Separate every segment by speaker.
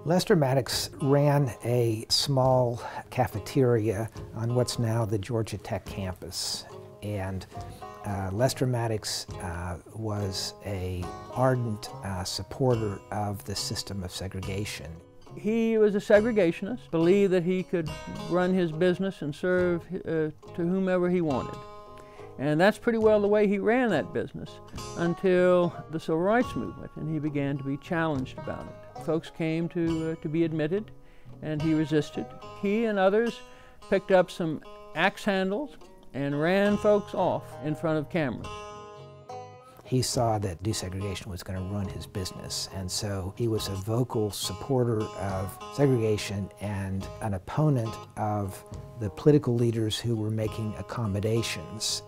Speaker 1: Lester Maddox ran a small cafeteria on what's now the Georgia Tech campus. And Lester Maddox was an ardent supporter of the system of segregation.
Speaker 2: He was a segregationist, believed that he could run his business and serve to whomever he wanted. And that's pretty well the way he ran that business until the Civil Rights Movement, and he began to be challenged about it. Folks came to be admitted, and he resisted. He and others picked up some axe handles and ran folks off in front of cameras.
Speaker 1: He saw that desegregation was going to ruin his business, and so he was a vocal supporter of segregation and an opponent of the political leaders who were making accommodations.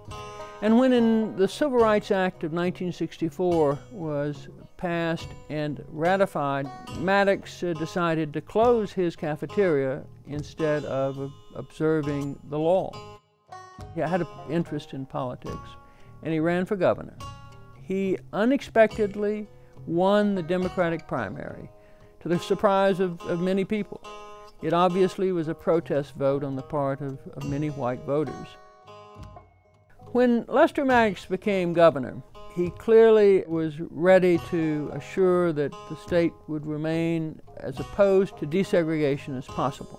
Speaker 2: And when in the Civil Rights Act of 1964 was passed and ratified, Maddox decided to close his cafeteria instead of observing the law. He had an interest in politics, and he ran for governor. He unexpectedly won the Democratic primary, to the surprise of many people. It obviously was a protest vote on the part of many white voters. When Lester Maddox became governor, he clearly was ready to assure that the state would remain as opposed to desegregation as possible.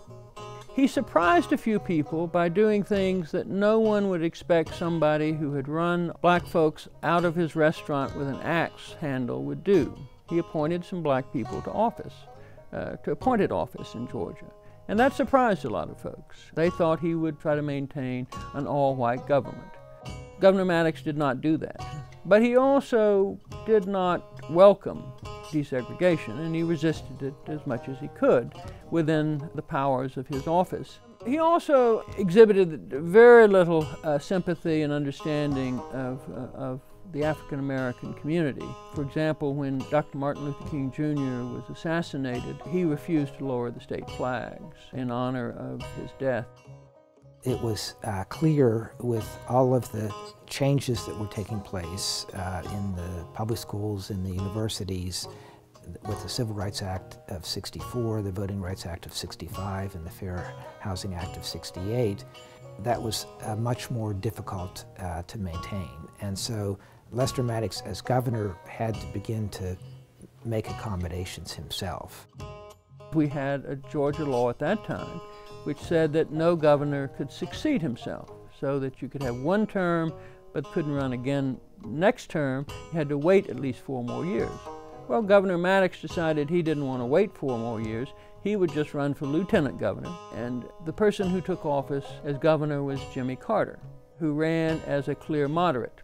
Speaker 2: He surprised a few people by doing things that no one would expect somebody who had run black folks out of his restaurant with an axe handle would do. He appointed some black people to office, to appointed office in Georgia. And that surprised a lot of folks. They thought he would try to maintain an all-white government. Governor Maddox did not do that. But he also did not welcome desegregation, and he resisted it as much as he could within the powers of his office. He also exhibited very little sympathy and understanding of the African American community. For example, when Dr. Martin Luther King Jr. was assassinated, he refused to lower the state flags in honor of his death.
Speaker 1: It was clear with all of the changes that were taking place in the public schools, in the universities, with the Civil Rights Act of '64, the Voting Rights Act of '65, and the Fair Housing Act of '68, that was much more difficult to maintain. And so Lester Maddox, as governor, had to begin to make accommodations himself.
Speaker 2: We had a Georgia law at that time which said that no governor could succeed himself, so that you could have one term but couldn't run again next term. You had to wait at least 4 more years. Well, Governor Maddox decided he didn't want to wait 4 more years. He would just run for lieutenant governor. And the person who took office as governor was Jimmy Carter, who ran as a clear moderate.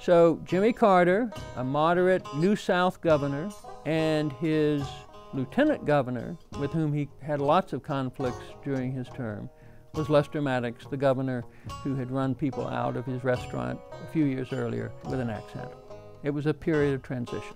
Speaker 2: So Jimmy Carter, a moderate New South governor, and his lieutenant governor, with whom he had lots of conflicts during his term, was Lester Maddox, the governor who had run people out of his restaurant a few years earlier with an axe handle. It was a period of transition.